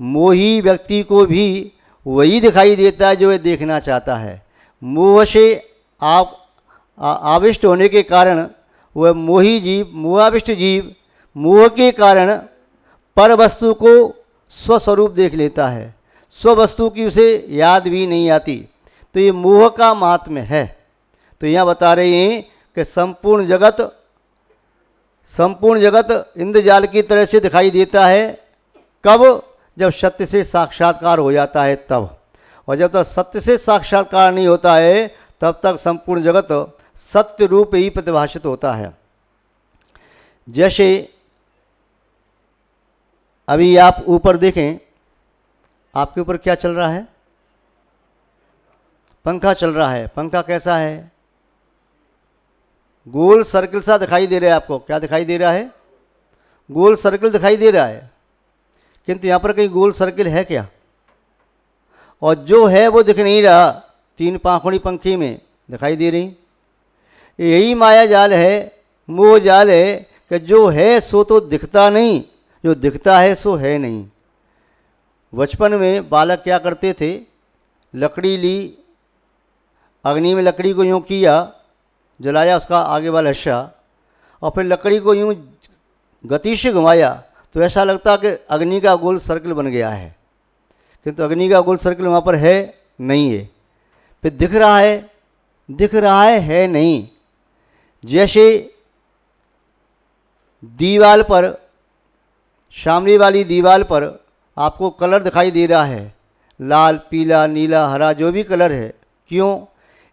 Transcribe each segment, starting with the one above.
मोही व्यक्ति को भी वही दिखाई देता है जो वह देखना चाहता है। मोह से आप आविष्ट होने के कारण वह मोही जीव, मोहाविष्ट जीव मोह के कारण पर वस्तु को स्वस्वरूप देख लेता है, स्व वस्तु की उसे याद भी नहीं आती। तो ये मोह का महात्म्य है। तो यहाँ बता रहे हैं कि संपूर्ण जगत इंद्रजाल की तरह से दिखाई देता है। कब? जब सत्य से साक्षात्कार हो जाता है तब। और जब तक सत्य से साक्षात्कार नहीं होता है तब तक संपूर्ण जगत सत्य रूप ही प्रतिभाषित होता है। जैसे अभी आप ऊपर देखें, आपके ऊपर क्या चल रहा है? पंखा चल रहा है। पंखा कैसा है? गोल सर्कल सा दिखाई दे रहा है आपको। क्या दिखाई दे रहा है? गोल सर्कल दिखाई दे रहा है, किंतु यहाँ पर कहीं गोल सर्कल है क्या? और जो है वो दिख नहीं रहा। तीन पाखुड़ी पंखे में दिखाई दे रही। यही माया जाल है, मोह जाल है कि जो है सो तो दिखता नहीं, जो दिखता है सो है नहीं। बचपन में बालक क्या करते थे? लकड़ी ली, अग्नि में लकड़ी को यूँ किया, जलाया उसका आगे वाला हिस्सा, और फिर लकड़ी को यूँ गति से घुमाया तो ऐसा लगता कि अग्नि का गोल सर्कल बन गया है, किंतु अग्नि का गोल सर्कल वहाँ पर है नहीं है। फिर दिख रहा है नहीं। जैसे दीवाल पर, सामने वाली दीवाल पर आपको कलर दिखाई दे रहा है, लाल, पीला, नीला, हरा, जो भी कलर है। क्यों?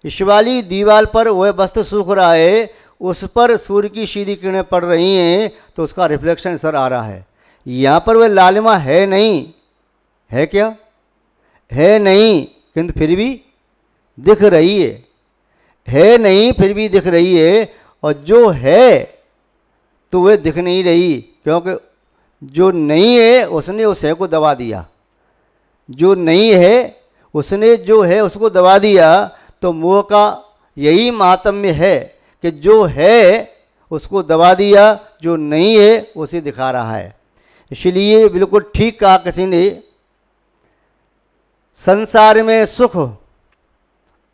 इस वाली दीवाल पर वह वस्तु सूख रहा है, उस पर सूर्य की सीधी किरणें पड़ रही हैं तो उसका रिफ्लेक्शन असर आ रहा है। यहाँ पर वह लालिमा है नहीं। है क्या? है नहीं, किंतु फिर भी दिख रही है नहीं, फिर भी दिख रही है। और जो है तो वह दिख नहीं रही, क्योंकि जो नहीं है उसने उस है को दबा दिया। जो नहीं है उसने जो है उसको दबा दिया। तो मोह का यही महात्म्य है कि जो है उसको दबा दिया, जो नहीं है उसे दिखा रहा है। इसलिए बिल्कुल ठीक कहा किसी ने, संसार में सुख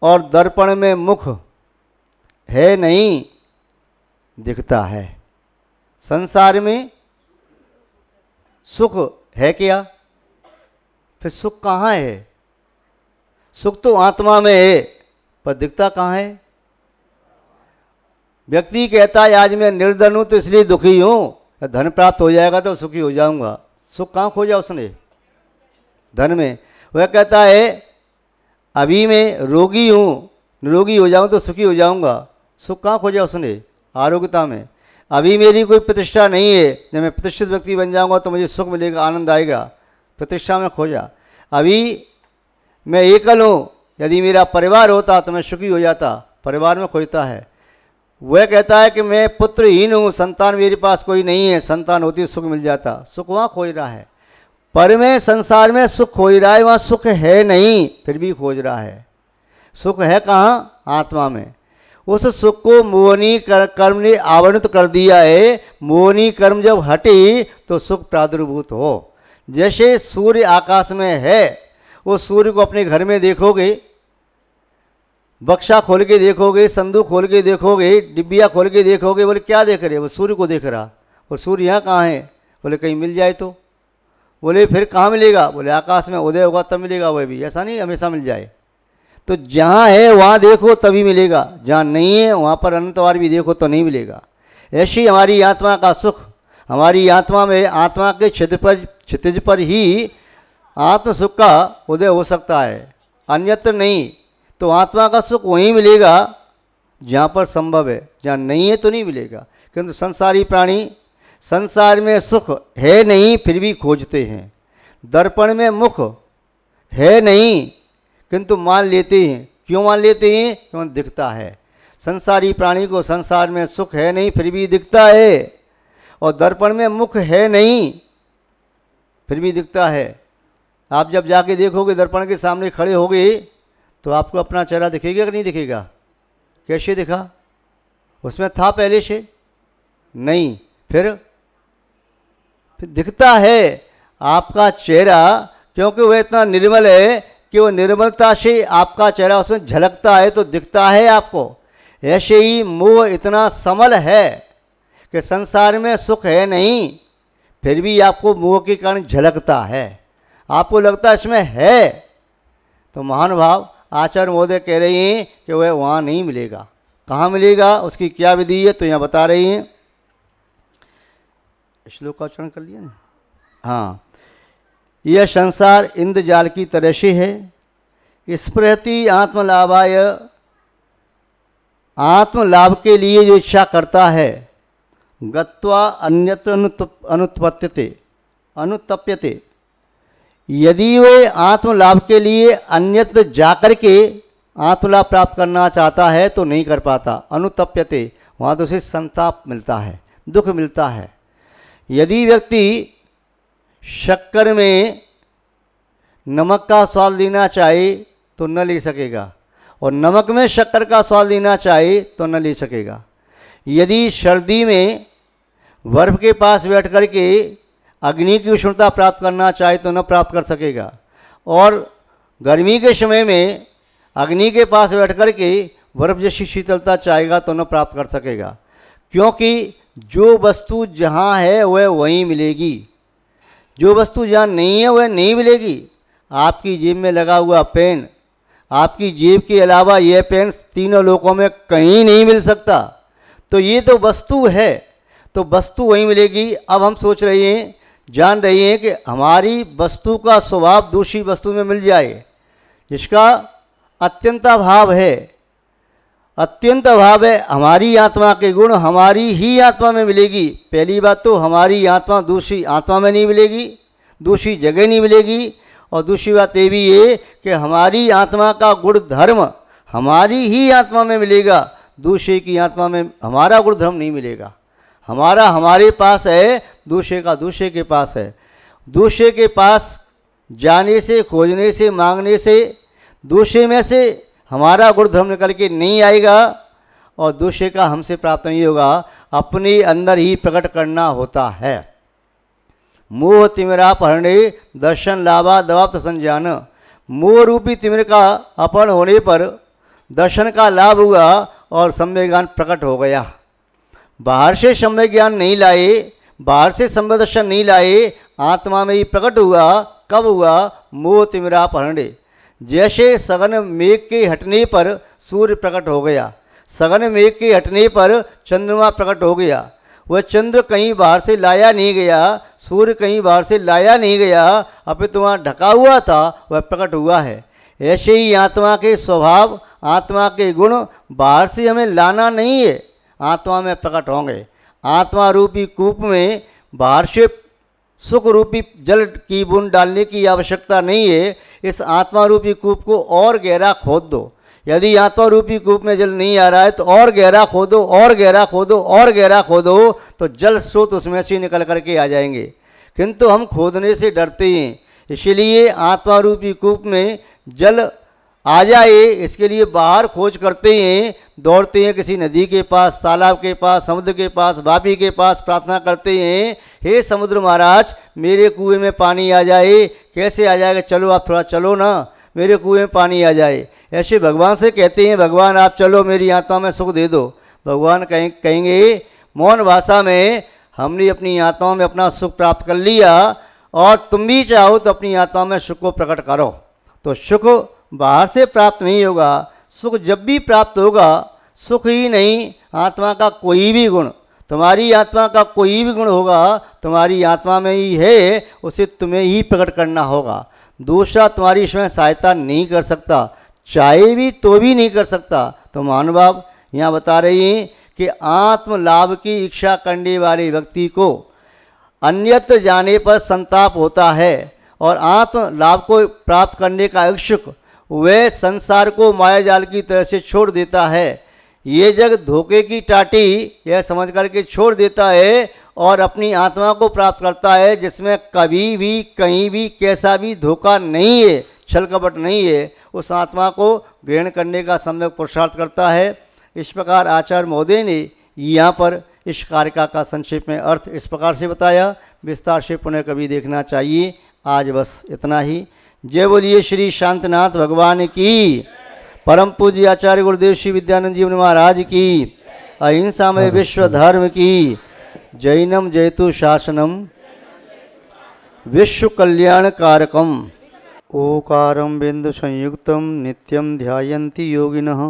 और दर्पण में मुख है नहीं, दिखता है। संसार में सुख है क्या? फिर सुख कहाँ है? सुख तो आत्मा में है, पर दिखता कहाँ है? व्यक्ति कहता है आज मैं निर्धन हूं तो इसलिए दुखी हूं, धन प्राप्त हो जाएगा तो सुखी हो जाऊंगा। सुख कहाँ खोजा उसने? धन में। वह कहता है अभी मैं रोगी हूं, निरोगी हो जाऊं तो सुखी हो जाऊंगा। सुख कहाँ खोजा उसने? आरोग्यता में। अभी मेरी कोई प्रतिष्ठा नहीं है, जब मैं प्रतिष्ठित व्यक्ति बन जाऊंगा तो मुझे सुख मिलेगा, आनंद आएगा। प्रतिष्ठा में खोजा। अभी मैं एकल हूँ, यदि मेरा परिवार होता तो मैं सुखी हो जाता, परिवार में खोजता है। वह कहता है कि मैं पुत्रहीन हूँ, संतान मेरे पास कोई नहीं है, संतान होती तो सुख मिल जाता। सुख वहाँ खोज रहा है। पर में संसार में सुख खोज रहा है, वहाँ सुख है नहीं, फिर भी खोज रहा है। सुख है कहाँ? आत्मा में। उस सुख को मोहनी कर्म ने आवरणित कर दिया है। मोहनी कर्म जब हटे तो सुख प्रादुर्भूत हो। जैसे सूर्य आकाश में है, वो सूर्य को अपने घर में देखोगे, बक्सा खोल के देखोगे, संदूक खोल के देखोगे, डिब्बिया खोल के देखोगे, बोले क्या देख रहे? वो सूर्य को देख रहा। और सूर्य यहाँ कहाँ है? बोले कहीं मिल जाए तो। बोले फिर कहाँ मिलेगा? बोले आकाश में उदय होगा तब मिलेगा। वह भी ऐसा नहीं हमेशा मिल जाए। तो जहाँ है वहाँ देखो तभी मिलेगा, जहाँ नहीं है वहाँ पर अनंतवार भी देखो तो नहीं मिलेगा। ऐसी हमारी आत्मा का सुख, हमारी आत्मा में, आत्मा के क्षितिज पर ही आत्म सुख का उदय हो सकता है, अन्यत्र नहीं। तो आत्मा का सुख वहीं मिलेगा जहाँ पर संभव है, जहाँ नहीं है तो नहीं मिलेगा। किंतु संसारी प्राणी संसार में सुख है नहीं फिर भी खोजते हैं। दर्पण में मुख है नहीं किंतु मान लेते हैं। क्यों मान लेते हैं? क्यों? दिखता है। संसारी प्राणी को संसार में सुख है नहीं फिर भी दिखता है, और दर्पण में मुख है नहीं फिर भी दिखता है। आप जब जाके देखोगे, दर्पण के सामने खड़े होगे तो आपको अपना चेहरा दिखेगा कि नहीं दिखेगा? कैसे दिखा? उसमें था पहले से नहीं, फिर दिखता है। आपका चेहरा क्योंकि वह इतना निर्मल है कि वो निर्मलता से आपका चेहरा उसमें झलकता है तो दिखता है आपको। ऐसे ही मोह इतना समल है कि संसार में सुख है नहीं, फिर भी आपको मोह के कारण झलकता है, आपको लगता है इसमें है। तो महानुभाव आचार्य महोदय कह रहे हैं कि वह वहाँ नहीं मिलेगा। कहाँ मिलेगा, उसकी क्या विधि है, तो यहाँ बता रही हैं। श्लोक का उच्चारण कर लिया ना। हाँ, यह संसार इंद्रजाल की तरह से है, स्पृहति आत्मलाभाय, आत्मलाभ के लिए जो इच्छा करता है, गत्वा अन्यत्र अनुतप्यते, यदि वे आत्मलाभ के लिए अन्यत्र जाकर के आत्मलाभ प्राप्त करना चाहता है तो नहीं कर पाता। अनुतप्यते, वहाँ तो उसे संताप मिलता है, दुख मिलता है। यदि व्यक्ति शक्कर में नमक का स्वाद लेना चाहे तो न ले सकेगा, और नमक में शक्कर का स्वाद लेना चाहे तो न ले सकेगा। यदि सर्दी में बर्फ के पास बैठ कर के अग्नि की उष्णता प्राप्त करना चाहे तो न प्राप्त कर सकेगा, और गर्मी के समय में अग्नि के पास बैठ कर के बर्फ जैसी शीतलता चाहेगा तो न प्राप्त कर सकेगा। क्योंकि जो वस्तु जहाँ है वह वहीं मिलेगी, जो वस्तु जहाँ नहीं है वह नहीं मिलेगी। आपकी जेब में लगा हुआ पेन, आपकी जेब के अलावा यह पेन तीनों लोकों में कहीं नहीं मिल सकता। तो ये तो वस्तु है, तो वस्तु वहीं मिलेगी। अब हम सोच रहे हैं, जान रहे हैं कि हमारी वस्तु का स्वभाव दूसरी वस्तु में मिल जाए, जिसका अत्यंत अभाव है। अत्यंत अभाव है, हमारी आत्मा के गुण हमारी ही आत्मा में मिलेगी। पहली बात तो हमारी आत्मा दूसरी आत्मा में नहीं मिलेगी, दूसरी जगह नहीं मिलेगी। और दूसरी बात ये भी है कि हमारी आत्मा का गुण धर्म हमारी ही आत्मा में मिलेगा, दूसरे की आत्मा में हमारा गुण धर्म नहीं मिलेगा। हमारा हमारे पास है, दूसरे का दूसरे के पास है। दूसरे के पास जाने से, खोजने से, मांगने से दूसरे में से हमारा गुण धर्म निकल के नहीं आएगा, और दूसरे का हमसे प्राप्त नहीं होगा। अपने अंदर ही प्रकट करना होता है। मोह तिमिरा पहरणे दर्शन लाभा दवाप्त संज्ञान, मोह रूपी तिमिर का अपहरण होने पर दर्शन का लाभ हुआ और सम्यक ज्ञान प्रकट हो गया। बाहर से सम्यक ज्ञान नहीं लाए, बाहर से सम्यक दर्शन नहीं लाए, आत्मा में ही प्रकट हुआ। कब हुआ? मोह तिमिरा पहरणे। जैसे सघन मेघ के हटने पर सूर्य प्रकट हो गया, सघन मेघ के हटने पर चंद्रमा प्रकट हो गया। वह चंद्र कहीं बाहर से लाया नहीं गया, सूर्य कहीं बाहर से लाया नहीं गया, अपितु वहाँ ढका हुआ था, वह प्रकट हुआ है। ऐसे ही आत्मा के स्वभाव, आत्मा के गुण बाहर से हमें लाना नहीं है, आत्मा में प्रकट होंगे। आत्मा रूपी कूप में बाहर से सुख रूपी जल की बूंद डालने की आवश्यकता नहीं है। इस आत्मा रूपी कूप को और गहरा खोद दो। यदि आत्मा रूपी कूप में जल नहीं आ रहा है तो और गहरा खोदो, और गहरा खोदो, और गहरा खोदो, तो जल स्रोत उसमें से निकल करके आ जाएंगे। किंतु हम खोदने से डरते हैं, इसीलिए आत्मा रूपी कूप में जल आ जाए इसके लिए बाहर खोज करते हैं, दौड़ते हैं किसी नदी के पास, तालाब के पास, समुद्र के पास, वापी के पास, प्रार्थना करते हैं, हे समुद्र महाराज मेरे कुएं में पानी आ जाए। कैसे आ जाएगा? चलो आप थोड़ा चलो ना, मेरे कुएं में पानी आ जाए। ऐसे भगवान से कहते हैं, भगवान आप चलो मेरी आत्मा में सुख दे दो। भगवान कहेंगे मौन भाषा में, हमने अपनी आत्मा में अपना सुख प्राप्त कर लिया और तुम भी चाहो तो अपनी आत्मा में सुख को प्रकट करो। तो सुख बाहर से प्राप्त नहीं होगा। सुख जब भी प्राप्त होगा, सुख ही नहीं, आत्मा का कोई भी गुण, तुम्हारी आत्मा का कोई भी गुण होगा, तुम्हारी आत्मा में ही है, उसे तुम्हें ही प्रकट करना होगा। दूसरा तुम्हारी इसमें सहायता नहीं कर सकता, चाहे भी तो भी नहीं कर सकता। तो महानुभाव यहाँ बता रही हैं कि आत्म लाभ की इच्छा करने वाले व्यक्ति को अन्यत्र जाने पर संताप होता है, और आत्म लाभ को प्राप्त करने का इच्छुक वह संसार को माया जाल की तरह से छोड़ देता है। ये जग धोखे की टाटी यह समझ करके छोड़ देता है और अपनी आत्मा को प्राप्त करता है, जिसमें कभी भी कहीं भी कैसा भी धोखा नहीं है, छल कपट नहीं है। उस आत्मा को ग्रहण करने का सम्यक पुरुषार्थ करता है। इस प्रकार आचार्य महोदय ने यहाँ पर इस कारिका का संक्षेप में अर्थ इस प्रकार से बताया। विस्तार से पुनः कभी देखना चाहिए। आज बस इतना ही। जय बोलिए श्री शांतनाथ भगवान की, परम पूज्य आचार्य गुरुदेव श्री विद्यानंद जी महाराज की, अहिंसा में विश्व धर्म की, जैनम जयतु शासनम विश्व कल्याण कारकम। ओकारं बिंदु संयुक्तम नित्यं ध्यायन्ति योगिनः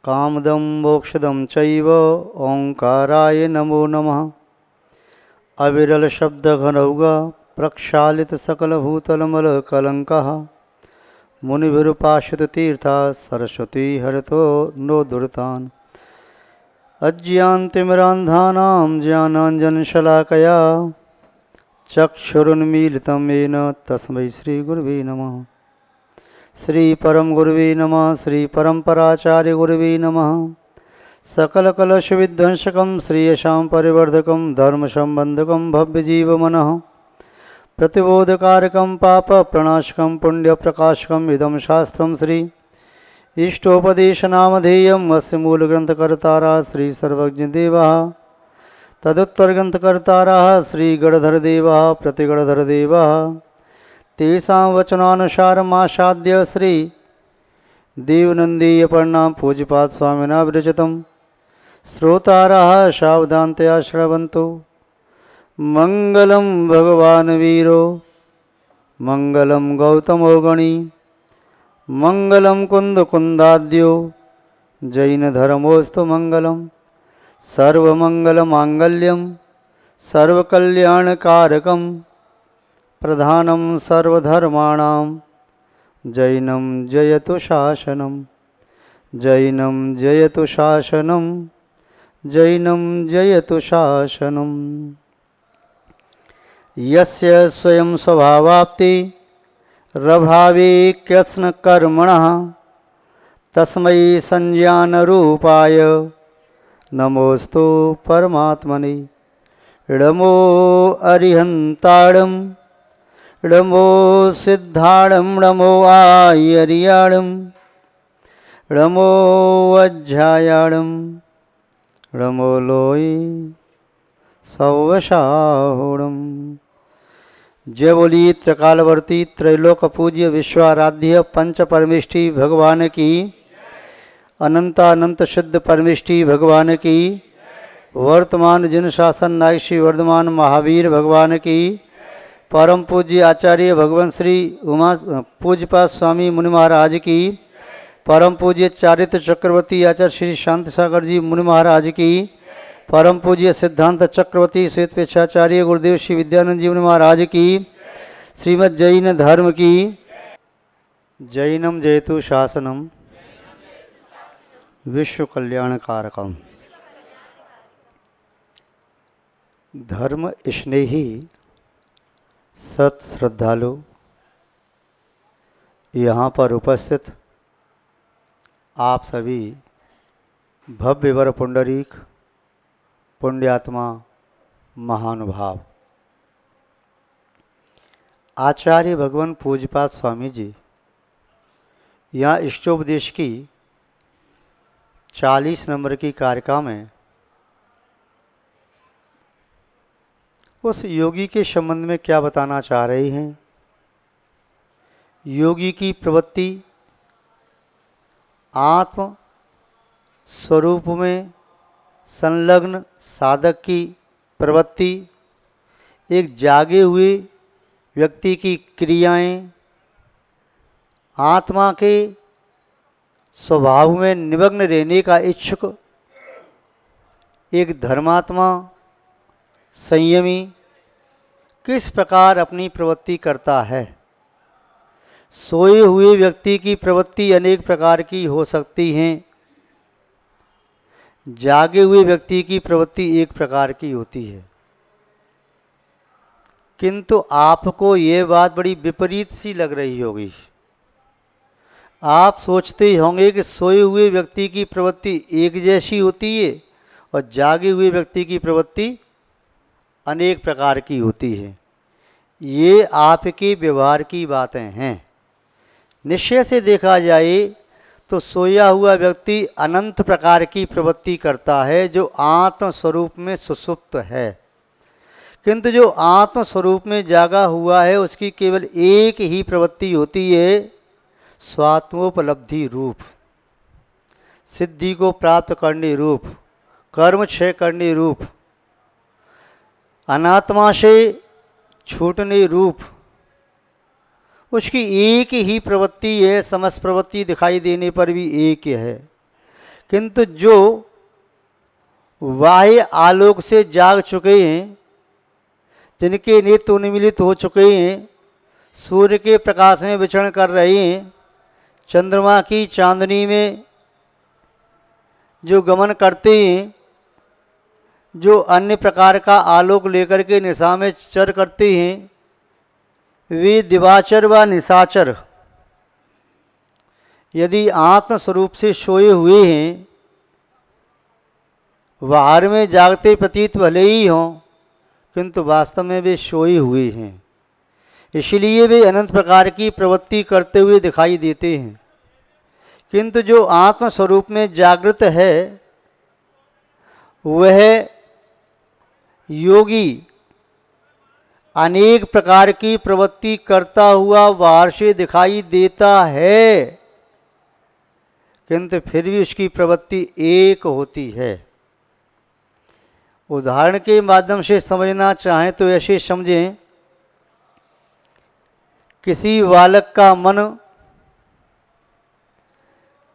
कामदं मोक्षदं चैव ओंकाराय नमो नमः। अविरल शब्द घनौगा प्रक्षालित सकल भूतलमल कलंकः मुनिभिरुपाश्रित तीर्था सरस्वती हरतो नो दुर्तान्। अज्ञानतिमिरान्धानां ज्ञानाञ्जनशलाकया चक्षुरुन्मीलितं येन तस्मै श्रीगुरुवे नमः। श्री परम गुरुवे नमः। श्री परम्पराचार्य गुरुवे नमः। सकल कलश विध्वंसकं श्रीयशां परिवर्धकं धर्म संबंधकं भव्यजीवमनः प्रतिबोधकारकं पाप प्रणाशकं पुण्य प्रकाशकं इदं शास्त्रं श्री इष्टोपदेशनामधेयम् अस्य मूलग्रंथकर्तारः श्री सर्वज्ञदेवः तदुत्तरग्रंथकर्तारः श्री गणधरदेवः प्रतिगणधरदेवः तेषां वचनानुसारमासाद्य श्री देवनन्दीयपर्णां पूज्यपाद स्वामिना विरचितं श्रोतारः सावधानतया श्रवन्तु। मंगलम भगवान वीरो मंगलम गौतमो गणी मंगलम कुंद कुंदाद्यो जैन धर्मोस्तु मंगलम सर्वमंगल मांगल्यम सर्वकल्याणकारकम प्रधानम सर्वधर्माणां जैनम जयतु शासनम जैनम जयतु शासनम जैनम जयतु शासनम। यस्य स्वयं स्वभावाप्ति रभावे कृष्ण कर्मणः तस्मै संज्ञानरूपाय नमोस्तु परमात्मने। णमो अरिहन्ताणं णमो सिद्धाणं णमो आयर्याणं णमो अध्यायाणं णमो लोये सौवशाहुणम्। जय बोलिए त्रिकालवर्ती त्रैलोक पूज्य विश्वाराध्य पंच परमेष्टि भगवान की, अनंतानंत सिद्ध परमेष्टि भगवान की, वर्तमान जिन शासन नायक श्री वर्धमान महावीर भगवान की, परम पूज्य आचार्य भगवान श्री उमा पूज्यपाद स्वामी मुनि महाराज की, परम पूज्य चारित्र चक्रवर्ती आचार्य श्री शांत सागर जी मुनि महाराज की, परम पूज्य सिद्धांत चक्रवर्ती श्वेत पेक्षाचार्य गुरुदेव श्री विद्यानंद जी महाराज की, श्रीमद् जैन धर्म की। जैनम जयतु शासनम विश्व कल्याण कारकम। धर्म स्नेही सत श्रद्धालु यहाँ पर उपस्थित आप सभी भव्य वर पुंडरीक पुण्यात्मा महानुभाव आचार्य भगवान पूज्यपाद स्वामी जी यहाँ इष्टोपदेश की 40 नंबर की कारिका में उस योगी के संबंध में क्या बताना चाह रही हैं। योगी की प्रवृत्ति आत्म स्वरूप में संलग्न साधक की प्रवृत्ति, एक जागे हुए व्यक्ति की क्रियाएं, आत्मा के स्वभाव में निमग्न रहने का इच्छुक एक धर्मात्मा संयमी किस प्रकार अपनी प्रवृत्ति करता है। सोए हुए व्यक्ति की प्रवृत्ति अनेक प्रकार की हो सकती हैं, जागे हुए व्यक्ति की प्रवृत्ति एक प्रकार की होती है। किंतु आपको ये बात बड़ी विपरीत सी लग रही होगी। आप सोचते होंगे कि सोए हुए व्यक्ति की प्रवृत्ति एक जैसी होती है और जागे हुए व्यक्ति की प्रवृत्ति अनेक प्रकार की होती है। ये आपके व्यवहार की बातें हैं। निश्चय से देखा जाए तो सोया हुआ व्यक्ति अनंत प्रकार की प्रवृत्ति करता है जो आत्म स्वरूप में सुसुप्त है, किंतु जो आत्म स्वरूप में जागा हुआ है उसकी केवल एक ही प्रवृत्ति होती है, स्वात्मोपलब्धि रूप, सिद्धि को प्राप्त करने रूप, कर्म क्षय करने रूप, अनात्मा से छूटने रूप। उसकी एक ही प्रवृत्ति है, समस्त प्रवृत्ति दिखाई देने पर भी एक है। किंतु जो बाह्य आलोक से जाग चुके हैं, जिनके नेत्र उन्मीलित हो चुके हैं, सूर्य के प्रकाश में विचरण कर रहे हैं, चंद्रमा की चांदनी में जो गमन करते हैं, जो अन्य प्रकार का आलोक लेकर के निशा में चर करते हैं, वे दिवाचर व निशाचर यदि आत्म स्वरूप से सोए हुए हैं, बाहर में जागते प्रतीत भले ही हों, किंतु वास्तव में वे सोए हुए हैं। इसलिए वे अनंत प्रकार की प्रवृत्ति करते हुए दिखाई देते हैं। किंतु जो आत्म स्वरूप में जागृत है, वह योगी अनेक प्रकार की प्रवृत्ति करता हुआ बाहर से दिखाई देता है, किंतु फिर भी उसकी प्रवृत्ति एक होती है। उदाहरण के माध्यम से समझना चाहें तो ऐसे समझें, किसी बालक का मन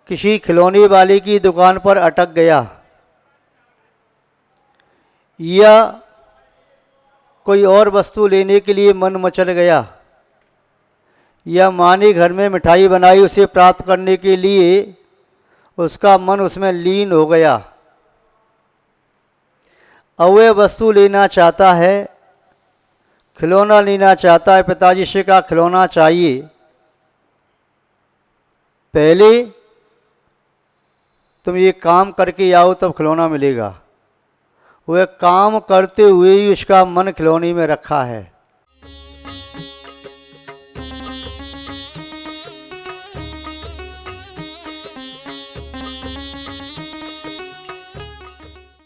किसी खिलौने वाले की दुकान पर अटक गया, या कोई और वस्तु लेने के लिए मन मचल गया, या माँ ने घर में मिठाई बनाई उसे प्राप्त करने के लिए उसका मन उसमें लीन हो गया। अब वह वस्तु लेना चाहता है, खिलौना लेना चाहता है, पिताजी से कहा खिलौना चाहिए, पहले तुम ये काम करके आओ तब खिलौना मिलेगा। वह काम करते हुए ही उसका मन खिलौने में रखा है।